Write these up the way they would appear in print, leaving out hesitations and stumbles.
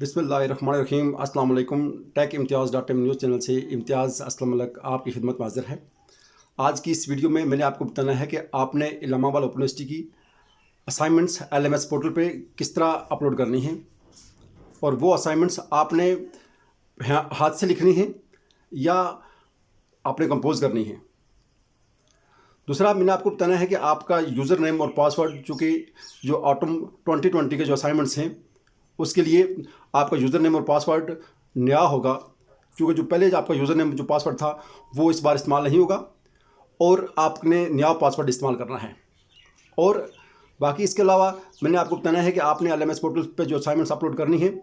बिस्मिल्लाहिर्रहमानिर्रहीम। अस्सलाम वालेकुम। टेक इम्तियाज़ न्यूज़ चैनल से इम्तियाज़ अस्सलाम आपकी खिदमत में हाज़िर है। आज की इस वीडियो में मैंने आपको बताना है कि आपने इलाहाबाद ओपन यूनिवर्सिटी की असाइनमेंट्स LMS पोर्टल पे किस तरह अपलोड करनी है और वो असाइनमेंट्स आपने हाथ से लिखनी है या आपने कंपोज करनी है। दूसरा मैंने आपको बताना है कि आपका यूज़र नेम और पासवर्ड चूँकि जो ऑटम 2020 के जो असाइनमेंट्स हैं उसके लिए आपका यूज़र नेम और पासवर्ड नया होगा, क्योंकि जो पहले आपका यूज़र नेम जो पासवर्ड था वो इस बार इस्तेमाल नहीं होगा और आपने नया पासवर्ड इस्तेमाल करना है। और बाकी इसके अलावा मैंने आपको बताना है कि आपने LMS पोर्टल पे जो असाइनमेंट्स अपलोड करनी है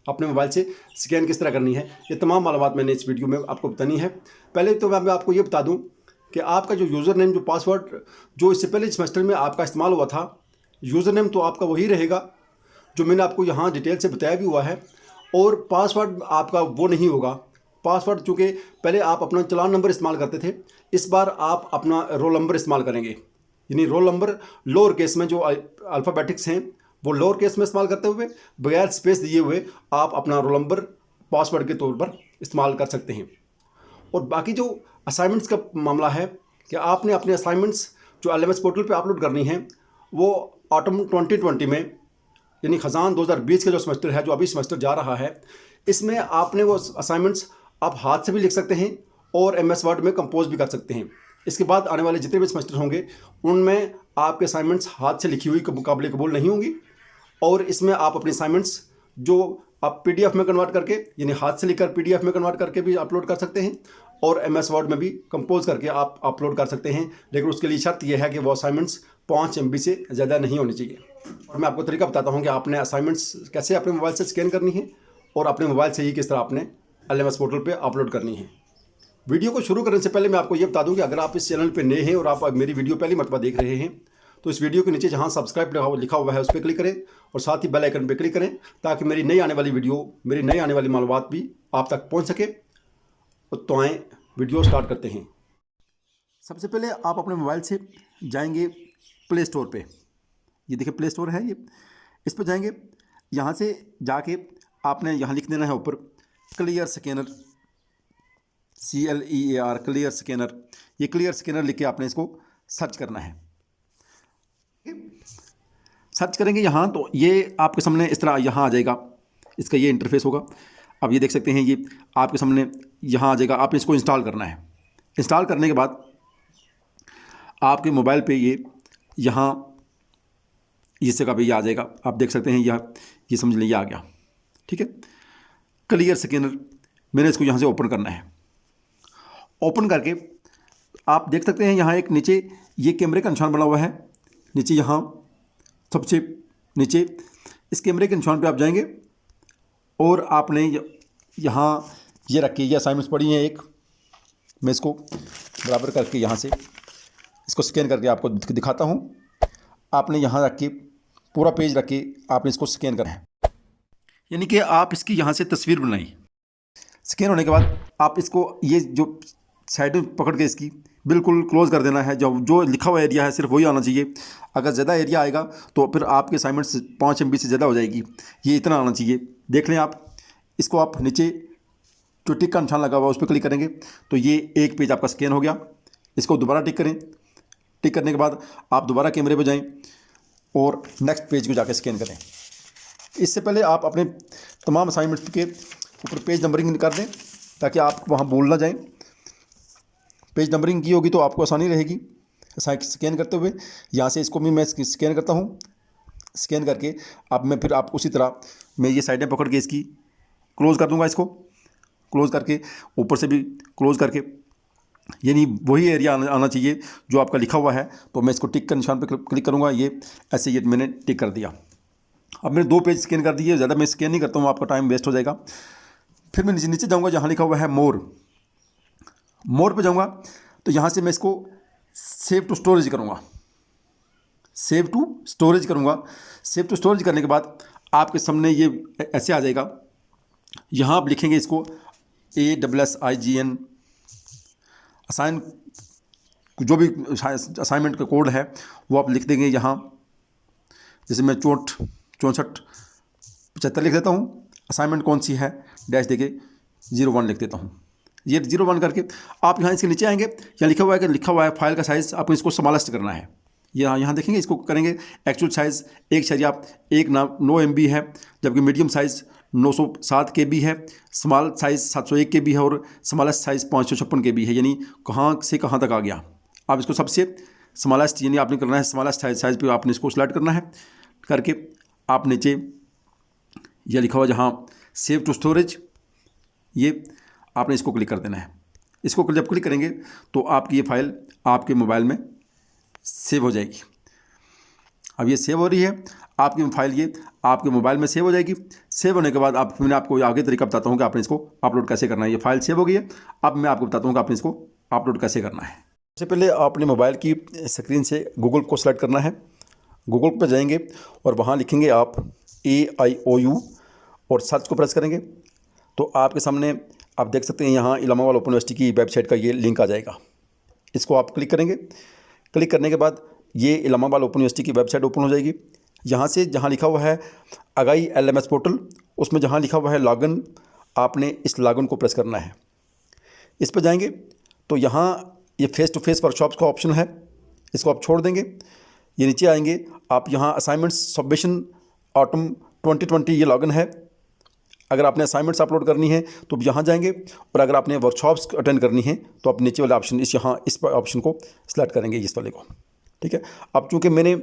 अपने मोबाइल से स्कैन किस तरह करनी है, ये तमाम मालूमात मैंने इस वीडियो में आपको बतानी है। पहले तो मैं आपको ये बता दूँ कि आपका जो यूज़र नेम जो पासवर्ड जो इससे पहले सेमेस्टर में आपका इस्तेमाल हुआ था, यूज़र नेम तो आपका वही रहेगा जो मैंने आपको यहाँ डिटेल से बताया भी हुआ है, और पासवर्ड आपका वो नहीं होगा। पासवर्ड चूँकि पहले आप अपना चालान नंबर इस्तेमाल करते थे, इस बार आप अपना रोल नंबर इस्तेमाल करेंगे, यानी रोल नंबर लोअर केस में जो अल्फ़ाबेटिक्स हैं वो लोअर केस में इस्तेमाल करते हुए बगैर स्पेस दिए हुए आप अपना रोल नंबर पासवर्ड के तौर पर इस्तेमाल कर सकते हैं। और बाकी जो असाइनमेंट्स का मामला है कि आपने अपने असाइनमेंट्स जो LMS पोर्टल पे अपलोड करनी है वो ऑटम 2020 में, यानी ख़ज़ान 2020 का जो सेमेस्टर है, जो अभी सेमेस्टर जा रहा है, इसमें आपने वो असाइनमेंट्स आप हाथ से भी लिख सकते हैं और MS वर्ड में कंपोज भी कर सकते हैं। इसके बाद आने वाले जितने भी सेमेस्टर होंगे उनमें आपके असाइनमेंट्स हाथ से लिखी हुई काबिल कबूल नहीं होंगी, और इसमें आप अपने असाइनमेंट्स जो आप PDF में कन्वर्ट करके, यानी हाथ से लिखकर PDF में कन्वर्ट करके भी अपलोड कर सकते हैं और MS वर्ड में भी कंपोज करके आप अपलोड कर सकते हैं। लेकिन उसके लिए शर्त यह है कि वो असाइनमेंट्स 5 MB से ज़्यादा नहीं होनी चाहिए। और मैं आपको तरीका बताता हूँ कि आपने असाइनमेंट्स कैसे अपने मोबाइल से स्कैन करनी है और अपने मोबाइल से ही किस तरह आपने LMS पोर्टल पे अपलोड करनी है। वीडियो को शुरू करने से पहले मैं आपको ये बता दूँ कि अगर आप इस चैनल पे नए हैं और आप मेरी वीडियो पहली मरतबा देख रहे हैं तो इस वीडियो के नीचे जहाँ सब्सक्राइब लिखा हुआ है उस पर क्लिक करें और साथ ही बेल आइकन पर क्लिक करें, ताकि मेरी नई आने वाली वीडियो, मेरी नई आने वाली मालूमात भी आप तक पहुँच सके। तो आएँ वीडियो स्टार्ट करते हैं। सबसे पहले आप अपने मोबाइल से जाएंगे प्ले स्टोर पे। ये देखिए प्ले स्टोर है, ये इस पर जाएंगे। यहाँ से जाके आपने यहाँ लिख देना है ऊपर clear scanner, CLEAR clear scanner. ये क्लियर स्कैनर लिख के आपने इसको सर्च करना है। सर्च करेंगे यहाँ तो ये आपके सामने इस तरह यहाँ आ जाएगा, इसका ये इंटरफेस होगा। अब ये देख सकते हैं ये आपके सामने यहाँ आ जाएगा। आपने इसको इंस्टॉल करना है। इंस्टॉल करने के बाद आपके मोबाइल पे यहाँ इस जगह पे ये आ जाएगा। आप देख सकते हैं ये समझ लीजिए आ गया, ठीक है। क्लियर स्कैनर मैंने इसको यहाँ से ओपन करना है। ओपन करके आप देख सकते हैं यहाँ एक नीचे ये कैमरे का निशान बना हुआ है, नीचे यहाँ सबसे नीचे इस कैमरे के निशान पे आप जाएंगे और आपने यहाँ ये रखी, ये असाइनमेंट्स पड़ी हैं। एक मैं इसको बराबर करके यहाँ से इसको स्कैन करके आपको दिखाता हूँ। आपने यहाँ रख के पूरा पेज रख के आपने इसको स्कैन करना है, यानी कि आप इसकी यहाँ से तस्वीर बनाई। स्कैन होने के बाद आप इसको ये जो साइड में पकड़ के इसकी बिल्कुल क्लोज़ कर देना है। जो लिखा हुआ एरिया है सिर्फ वही आना चाहिए। अगर ज़्यादा एरिया आएगा तो फिर आपके असाइनमेंट्स 5 MB से ज़्यादा हो जाएगी। ये इतना आना चाहिए। देख लें आप इसको, आप नीचे जो टिक का निशान लगा हुआ है उस पर क्लिक करेंगे तो ये एक पेज आपका स्कैन हो गया। इसको दोबारा टिक करें। टिक करने के बाद आप दोबारा कैमरे पर जाएँ और नेक्स्ट पेज को जाकर स्कैन करें। इससे पहले आप अपने तमाम असाइनमेंट्स के ऊपर पेज नंबरिंग कर दें ताकि आप वहाँ भूल ना जाएं। पेज नंबरिंग की होगी तो आपको आसानी रहेगी स्कैन करते हुए। यहाँ से इसको भी मैं स्कैन करता हूँ। स्कैन करके अब मैं फिर आप उसी तरह मैं ये साइडें पकड़ के इसकी क्लोज़ कर दूँगा। इसको क्लोज़ करके ऊपर से भी क्लोज़ करके, यानी वही एरिया आना चाहिए जो आपका लिखा हुआ है। तो मैं इसको टिक का निशान पर क्लिक करूँगा। ये ऐसे ये मैंने टिक कर दिया। अब मैंने 2 पेज स्कैन कर दिए। ज़्यादा मैं स्कैन नहीं करता हूँ, आपका टाइम वेस्ट हो जाएगा। फिर मैं नीचे जाऊँगा, जहाँ लिखा हुआ है मोर पे जाऊँगा तो यहाँ से मैं इसको सेव टू स्टोरेज करूँगा। सेव टू स्टोरेज करने के बाद आपके सामने ये ऐसे आ जाएगा। यहाँ आप लिखेंगे इसको ASSIGN असाइन, जो भी असाइनमेंट का कोड है वो आप लिख देंगे यहाँ। जैसे मैं 64 75 लिख देता हूँ। असाइनमेंट कौन सी है, डैश देके 01 लिख देता हूँ। ये 01 करके आप यहाँ इसके नीचे आएंगे, यहाँ लिखा हुआ है कि लिखा हुआ है फाइल का साइज़ आपको इसको स्मॉलेस्ट करना है। यहाँ देखेंगे, इसको करेंगे एक्चुअल साइज़ 1.1 MB है, जबकि मीडियम साइज़ 907 KB है, स्मॉल साइज़ 701 KB है और स्मॉलेस्ट साइज़ 556 KB है। यानी कहाँ से कहाँ तक आ गया। आप इसको सबसे स्मॉलेस्ट यानी आपने करना है स्मॉलेस्ट साइज़ पे आपने इसको सेलेक्ट करना है। करके आप नीचे यह लिखा हुआ जहाँ सेव टू स्टोरेज, ये आपने इसको क्लिक कर देना है। इसको जब क्लिक करेंगे तो आपकी ये फाइल आपके मोबाइल में सेव हो जाएगी। अब ये सेव हो रही है आपकी फाइल, ये आपके मोबाइल में सेव हो जाएगी। सेव होने के बाद मैंने आपको आगे तरीका बताता हूँ कि आपने इसको अपलोड कैसे करना है। ये फाइल सेव हो गई है, अब मैं आपको बताता हूँ कि आपने इसको अपलोड कैसे करना है। सबसे पहले आपने मोबाइल की स्क्रीन से गूगल को सेलेक्ट करना है। गूगल पर जाएंगे और वहाँ लिखेंगे आप AIOU और सर्च को प्रेस करेंगे तो आपके सामने आप देख सकते हैं यहाँ इलाहाबाद ओपन यूनिवर्सिटी की वेबसाइट का ये लिंक आ जाएगा। इसको आप क्लिक करेंगे। क्लिक करने के बाद ये इलाहाबाद ओपन यूनिवर्सिटी की वेबसाइट ओपन हो जाएगी। यहाँ से जहाँ लिखा हुआ है अगाई LMS पोर्टल, उसमें जहाँ लिखा हुआ है लॉगिन, आपने इस लॉगिन को प्रेस करना है। इस पर जाएंगे तो यहाँ ये फेस टू फेस वर्कशॉप्स का ऑप्शन है, इसको आप छोड़ देंगे। ये नीचे आएंगे, आप यहाँ असाइनमेंट्स सबमिशन ऑटम 2020 ये लॉगिन है। अगर आपने असाइनमेंट्स अपलोड करनी है तो यहाँ जाएंगे, और अगर आपने वर्कशॉप्स अटेंड करनी है तो आप नीचे वाला ऑप्शन इस ऑप्शन को सेलेक्ट करेंगे, इस वाले को। ठीक है। अब चूँकि मैंने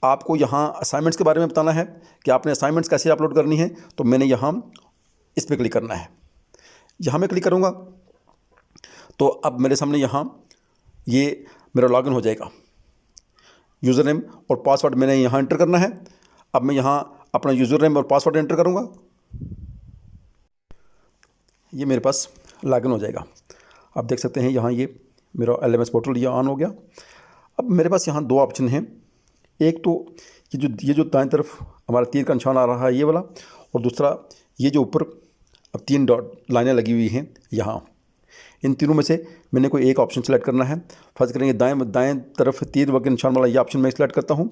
आपको यहाँ असाइनमेंट्स के बारे में बताना है कि आपने असाइनमेंट्स कैसे अपलोड करनी है, तो मैंने यहाँ इस पर क्लिक करना है। यहाँ मैं क्लिक करूँगा तो अब मेरे सामने यहाँ ये मेरा लॉगिन हो जाएगा। यूज़र नेम और पासवर्ड मैंने यहाँ एंटर करना है। अब मैं यहाँ अपना यूज़र नेम और पासवर्ड एंटर करूँगा, ये मेरे पास लॉगिन हो जाएगा। आप देख सकते हैं यहाँ ये मेरा LMS पोर्टल ये ऑन हो गया। अब मेरे पास यहाँ दो ऑप्शन हैं, एक तो ये जो दाएं तरफ हमारा तीर का निशान आ रहा है ये वाला, और दूसरा ये जो ऊपर अब 3 डॉट लाइनें लगी हुई हैं यहाँ। इन तीनों में से मैंने कोई एक ऑप्शन सेलेक्ट करना है। फर्ज करेंगे दाएं तरफ तीर वगैरह निशान वाला ये ऑप्शन मैं सेलेक्ट करता हूँ।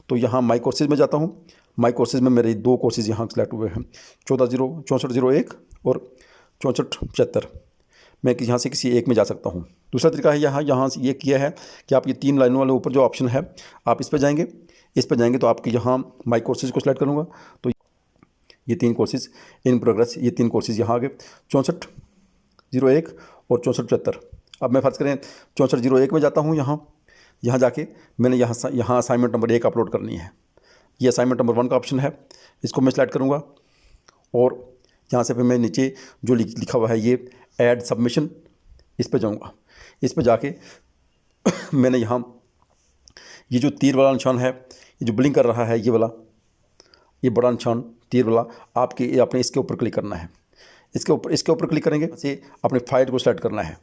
तो यहाँ माई कोर्सेज़ में जाता हूँ। माई कोर्सेज़ में मेरे 2 कोर्सेज़ यहाँ सेलेक्ट हुए हैं, 6401 और 6475। मैं यहाँ से किसी एक में जा सकता हूँ। दूसरा तरीका है यहाँ से ये किया है कि आप ये 3 लाइनों वाले ऊपर जो ऑप्शन है आप इस पर जाएंगे। इस पर जाएंगे तो आपके यहाँ माई कोर्सेज़ को सिलेक्ट करूँगा तो ये 3 कोर्सेज़ इन प्रोग्रेस, ये 3 कोर्सेज़ यहाँ आ गए, 6401 और 6475। अब मैं फर्ज करें 6401 में जाता हूँ। यहाँ जाके मैंने यहाँ असाइनमेंट नंबर 1 अपलोड करनी है। ये असाइनमेंट नंबर 1 का ऑप्शन है, इसको मैं सेलेक्ट करूँगा और यहाँ से फिर मैं नीचे जो लिखा हुआ है ये ऐड सबमिशन, इस पर जाऊँगा। इस पर जाके मैंने यहाँ ये जो तीर वाला निशान है, ये जो ब्लिंक कर रहा है ये वाला, ये बड़ा निशान तीर वाला, आपने इसके ऊपर क्लिक करना है। इसके ऊपर क्लिक करेंगे से अपने फाइल को सेलेक्ट करना है।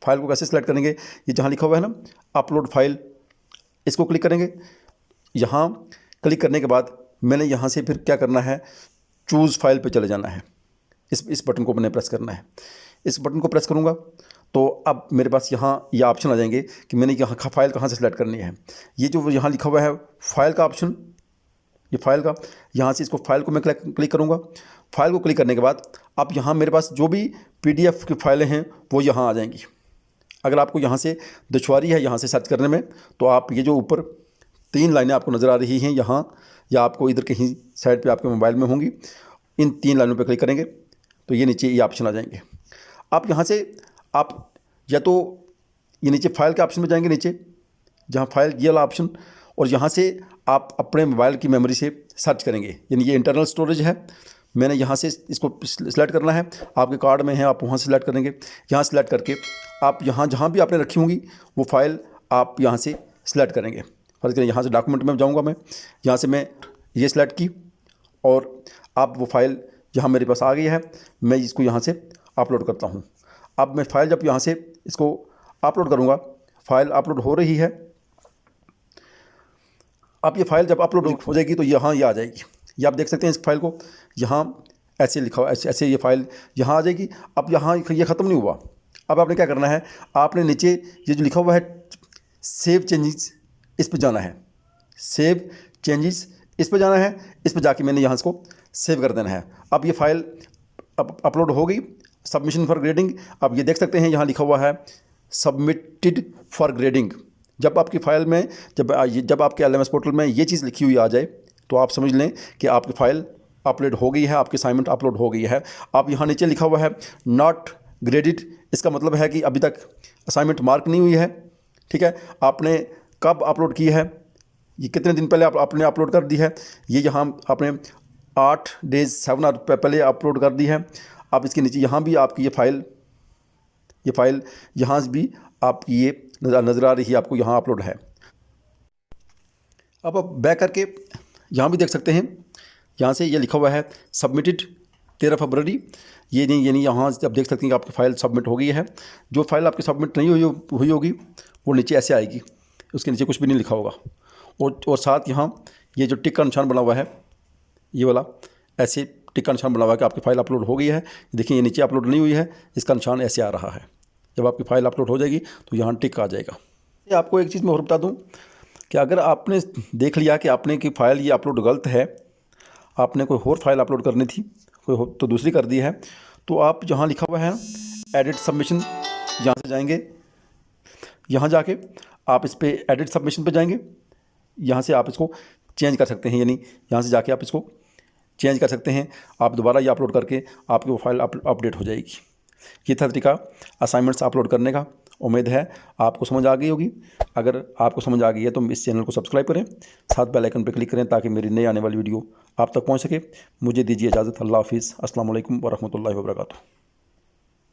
फाइल को कैसे सेलेक्ट करेंगे, ये जहाँ लिखा हुआ है ना अपलोड फाइल, इसको क्लिक करेंगे। यहाँ क्लिक करने के बाद मैंने यहाँ से फिर क्या करना है, चूज़ फाइल पे चले जाना है। इस बटन को मैंने प्रेस करना है। इस बटन को प्रेस करूँगा तो अब मेरे पास यहाँ ये ऑप्शन आ जाएंगे कि मैंने यहाँ फाइल कहाँ से सेलेक्ट करनी है। ये जो यहाँ लिखा हुआ है फाइल का ऑप्शन, ये फाइल का, यहाँ से इसको फाइल को मैं क्लिक करूँगा। फाइल को क्लिक करने के बाद अब यहाँ मेरे पास जो भी PDF की फाइलें हैं वो यहाँ आ जाएंगी। अगर आपको यहाँ से दुश्वारी है यहाँ से सर्च करने में तो आप ये जो ऊपर 3 लाइनें आपको नज़र आ रही हैं यहाँ, या आपको इधर कहीं साइड पे आपके मोबाइल में होंगी, इन 3 लाइनों पे क्लिक करेंगे तो ये नीचे ये ऑप्शन आ जाएंगे। आप यहाँ से आप या तो ये नीचे फाइल के ऑप्शन में जाएंगे, नीचे जहाँ फाइल ये वाला ऑप्शन, और यहाँ से आप अपने मोबाइल की मेमोरी से सर्च करेंगे। यानी ये इंटरनल स्टोरेज है, मैंने यहाँ से इसको सिलेक्ट करना है। आपके कार्ड में है, आप वहाँ से सिलेक्ट करेंगे। यहाँ सेलेक्ट करके आप यहाँ जहाँ भी आपने रखी होंगी वो फाइल आप यहाँ से सिलेक्ट करेंगे। फर्ज करें यहाँ से डॉक्यूमेंट में जाऊँगा मैं, यहाँ से मैं ये सिलेक्ट की और अब वो फाइल यहाँ मेरे पास आ गई है। मैं इसको यहाँ से अपलोड करता हूँ। अब मैं फ़ाइल जब यहाँ से इसको अपलोड करूँगा, फ़ाइल अपलोड हो रही है। अब ये फ़ाइल जब अपलोड हो जाएगी तो यहाँ ये आ जाएगी। ये आप देख सकते हैं इस फाइल को, यहाँ ऐसे लिखा हुआ, ऐसे ये फाइल यहाँ आ जाएगी। अब यहाँ ये ख़त्म नहीं हुआ। अब आपने क्या करना है, आपने नीचे ये जो लिखा हुआ है सेव चेंजेस, इस पर जाना है। सेव चेंजेस इस पर जाना है। इस पर जाके मैंने यहाँ इसको सेव कर देना है। अब ये फाइल अपलोड हो गई, सबमिशन फॉर ग्रेडिंग। अब ये देख सकते हैं यहाँ लिखा हुआ है सबमिटेड फॉर ग्रेडिंग। जब आपकी फ़ाइल में जब आपके LMS पोर्टल में ये चीज़ लिखी हुई आ जाए तो आप समझ लें कि आपकी फ़ाइल अपलोड हो गई है, आपकी असाइनमेंट अपलोड हो गई है। अब यहाँ नीचे लिखा हुआ है नॉट ग्रेडिड, इसका मतलब है कि अभी तक असाइनमेंट मार्क नहीं हुई है। ठीक है, आपने कब अपलोड की है, ये कितने दिन पहले आपने अपलोड कर दी है, ये यहाँ आपने 8 डेज 7 आवर पहले अपलोड कर दी है। अब इसके नीचे यहाँ भी आपकी ये फ़ाइल यहाँ से भी आपकी ये नज़र आ रही है, आपको यहाँ अपलोड है। अब आप बैक करके यहाँ भी देख सकते हैं, यहाँ से ये लिखा हुआ है सबमिटेड 13 फरवरी। ये नहीं यहाँ से आप देख सकते हैं कि आपकी फ़ाइल सबमिट हो गई है। जो फाइल आपकी सबमिट नहीं हुई होगी वो नीचे ऐसे आएगी, उसके नीचे कुछ भी नहीं लिखा होगा। और साथ यहाँ ये जो टिक का निशान बना हुआ है, ये वाला ऐसे टिक का निशान बना हुआ है कि आपकी फ़ाइल अपलोड हो गई है। देखिए ये नीचे अपलोड नहीं हुई है, इसका निशान ऐसे आ रहा है। जब आपकी फ़ाइल अपलोड हो जाएगी तो यहाँ टिक आ जाएगा। ये आपको एक चीज़ मैं और बता दूँ कि अगर आपने देख लिया कि आपने की फ़ाइल ये अपलोड गलत है, आपने कोई और फाइल अपलोड करनी थी, कोई तो दूसरी कर दी है, तो आप जहाँ लिखा हुआ है एडिट सबमिशन, यहाँ से जाएंगे, यहाँ जाके आप इस पर एडिट सबमिशन पे जाएंगे। यहाँ से आप इसको चेंज कर सकते हैं, यानी यहाँ से जाके आप इसको चेंज कर सकते हैं। आप दोबारा ये अपलोड करके आपकी वो फाइल अपडेट हो जाएगी। ये था तरीका असाइनमेंट्स अपलोड करने का। उम्मीद है आपको समझ आ गई होगी। अगर आपको समझ आ गई है तो इस चैनल को सब्सक्राइब करें, साथ बेल आइकन पर क्लिक करें ताकि मेरी नई आने वाली वीडियो आप तक पहुंच सके। मुझे दीजिए इजाज़त। अल्लाह हाफिज़। अस्सलाम वालेकुम व रहमतुल्लाहि व बरकातुहू।